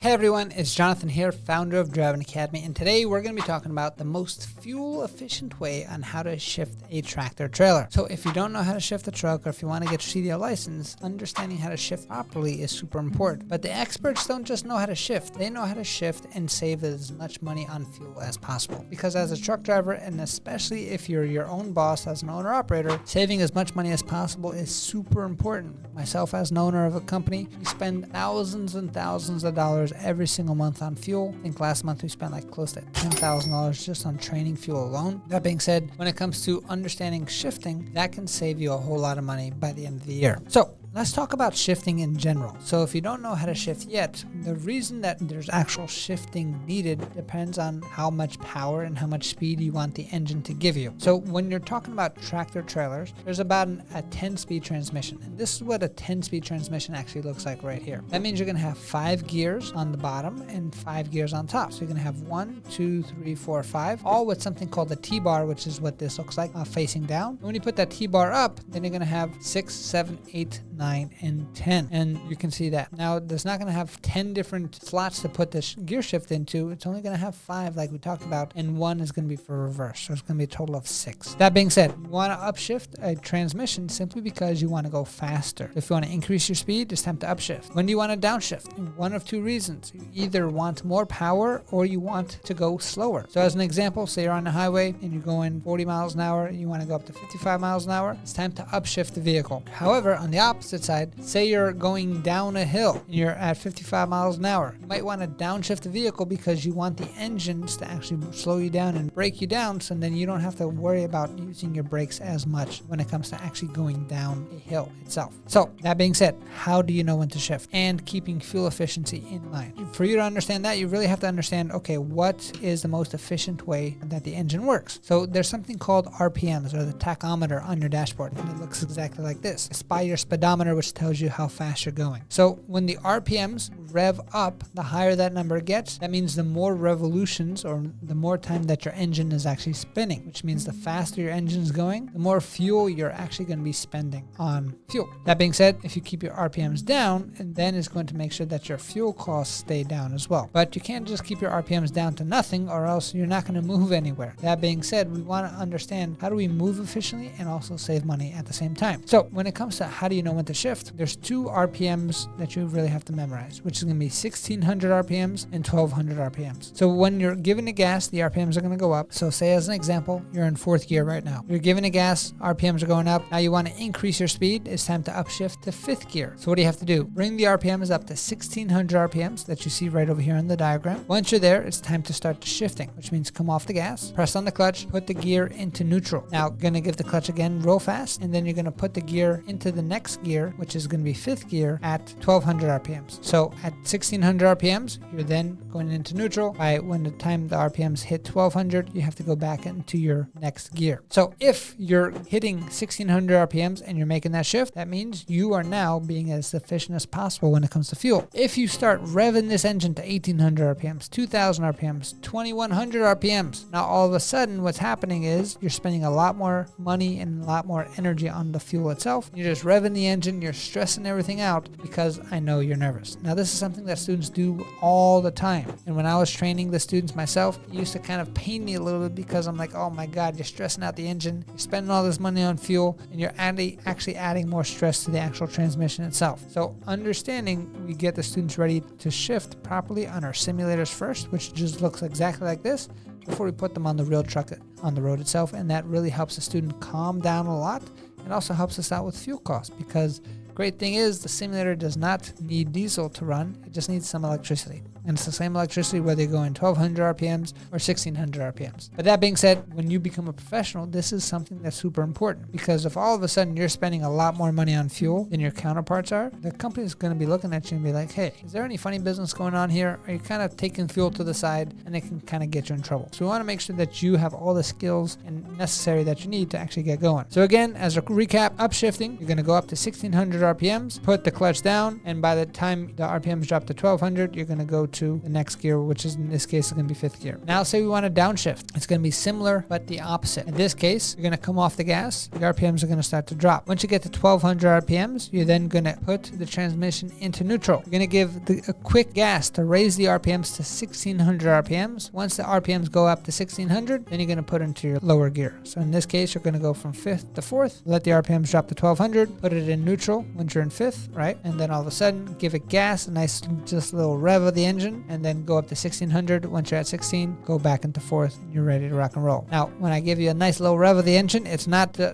Hey everyone, it's Jonathan here, founder of Driving Academy, and today we're going to be talking about the most fuel-efficient way on how to shift a tractor trailer. So if you don't know how to shift a truck, or if you want to get your CDL license, understanding how to shift properly is super important. But the experts don't just know how to shift, they know how to shift and save as much money on fuel as possible. Because as a truck driver, and especially if you're your own boss as an owner-operator, saving as much money as possible is super important. Myself as an owner of a company, we spend thousands and thousands of dollars every single month on fuel. I think last month we spent like close to $10,000 just on training fuel alone. That being said, when it comes to understanding shifting, that can save you a whole lot of money by the end of the year. So let's talk about shifting in general. So if you don't know how to shift yet, the reason that there's actual shifting needed depends on how much power and how much speed you want the engine to give you. So when you're talking about tractor trailers, there's about a 10-speed transmission. And this is what a 10-speed transmission actually looks like right here. That means you're going to have 5 gears on the bottom and 5 gears on top. So you're going to have 1, 2, 3, 4, 5, all with something called the T-bar, which is what this looks like facing down. And when you put that T-bar up, then you're going to have 6, 7, 8, 9, and 10. And you can see that. Now, there's not going to have 10 different slots to put this gear shift into. It's only going to have 5 like we talked about, and 1 is going to be for reverse. So it's going to be a total of 6. That being said, you want to upshift a transmission simply because you want to go faster. If you want to increase your speed, it's time to upshift. When do you want to downshift? One of two reasons. You either want more power or you want to go slower. So as an example, say you're on the highway and you're going 40 miles an hour and you want to go up to 55 miles an hour, it's time to upshift the vehicle. However, on the opposite side, say you're going down a hill and you're at 55 miles an hour. You might want to downshift the vehicle because you want the engines to actually slow you down and break you down, so then you don't have to worry about using your brakes as much when it comes to actually going down a hill itself. So that being said, how do you know when to shift and keeping fuel efficiency in mind? For you to understand that, you really have to understand, okay, what is the most efficient way that the engine works? So there's something called RPMs, or the tachometer on your dashboard, and it looks exactly like this. It's by your speedometer, which tells you how fast you're going. So when the RPMs rev up, the higher that number gets, that means the more revolutions or the more time that your engine is actually spinning, which means the faster your engine is going, the more fuel you're actually going to be spending on fuel. That being said, if you keep your RPMs down, and then it's going to make sure that your fuel costs stay down as well. But you can't just keep your RPMs down to nothing, or else you're not going to move anywhere. That being said, we want to understand how do we move efficiently and also save money at the same time. So when it comes to how do you know when to shift, there's 2 RPMs that you really have to memorize, which is going to be 1600 RPMs and 1200 RPMs. So when you're giving the gas, the RPMs are going to go up. So say as an example, you're in 4th gear right now. You're giving the gas, RPMs are going up. Now you want to increase your speed. It's time to upshift to 5th gear. So what do you have to do? Bring the RPMs up to 1600 RPMs that you see right over here in the diagram. Once you're there, it's time to start the shifting, which means come off the gas, press on the clutch, put the gear into neutral. Now, going to give the clutch again real fast, and then you're going to put the gear into the next gear, which is going to be 5th gear at 1200 RPMs. So at 1600 RPMs, you're then going into neutral. By when the time the RPMs hit 1200, you have to go back into your next gear. So if you're hitting 1600 RPMs and you're making that shift, that means you are now being as efficient as possible when it comes to fuel. If you start revving this engine to 1800 RPMs, 2000 RPMs, 2100 RPMs, now all of a sudden what's happening is you're spending a lot more money and a lot more energy on the fuel itself. You're just revving the engine, you're stressing everything out because I know you're nervous. Now this is something that students do all the time. And when I was training the students myself, it used to kind of pain me a little bit because I'm like, oh my God, you're stressing out the engine, you're spending all this money on fuel, and you're actually adding more stress to the actual transmission itself. So understanding, we get the students ready to shift properly on our simulators first, which just looks exactly like this, before we put them on the real truck on the road itself. And that really helps the student calm down a lot. It also helps us out with fuel costs, because great thing is the simulator does not need diesel to run. It just needs some electricity. And it's the same electricity whether you're going 1200 RPMs or 1600 RPMs. But that being said, when you become a professional, this is something that's super important, because if all of a sudden you're spending a lot more money on fuel than your counterparts are, the company is going to be looking at you and be like, hey, is there any funny business going on here? Are you kind of taking fuel to the side? And it can kind of get you in trouble. So we want to make sure that you have all the skills and necessary that you need to actually get going. So again, as a recap, upshifting, you're going to go up to 1600 RPMs, put the clutch down, and by the time the RPMs drop drop to 1200, you're going to go to the next gear, which is in this case going to be 5th gear. Now say we want to downshift. It's going to be similar, but the opposite. In this case, you're going to come off the gas. The RPMs are going to start to drop. Once you get to 1200 RPMs, you're then going to put the transmission into neutral. You're going to give a quick gas to raise the RPMs to 1600 RPMs. Once the RPMs go up to 1600, then you're going to put into your lower gear. So in this case, you're going to go from 5th to 4th, let the RPMs drop to 1200, put it in neutral once you're in 5th, right? And then all of a sudden, give it gas, a nice just little rev of the engine, and then go up to 1600. Once you're at 16, go back into 4th, and you're ready to rock and roll. Now, when I give you a nice little rev of the engine, it's not the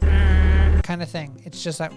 kind of thing. It's just like,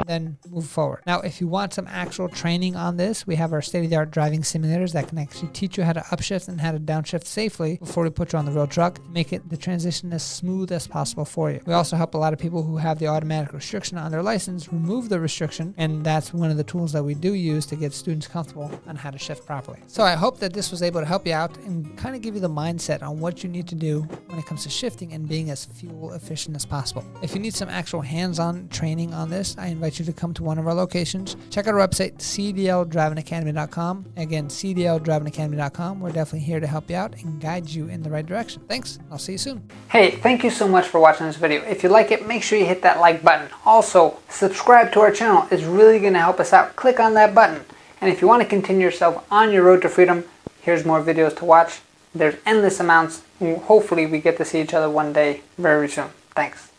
then move forward. Now, if you want some actual training on this, we have our state-of-the-art driving simulators that can actually teach you how to upshift and how to downshift safely before we put you on the real truck, make it the transition as smooth as possible for you. We also help a lot of people who have the automatic restriction on their license remove the restriction, and that's one of the tools that we do use to get students comfortable on how to shift properly. So I hope that this was able to help you out and kind of give you the mindset on what you need to do when it comes to shifting and being as fuel efficient as possible. If you need some actual hands-on training on this, I invite you to come to one of our locations. Check out our website, cdldrivingacademy.com. Again, cdldrivingacademy.com. We're definitely here to help you out and guide you in the right direction. Thanks. I'll see you soon. Hey, thank you so much for watching this video. If you like it, make sure you hit that like button. Also, subscribe to our channel. It's really going to help us out. Click on that button. And if you want to continue yourself on your road to freedom, here's more videos to watch. There's endless amounts. Hopefully we get to see each other one day very soon. Thanks.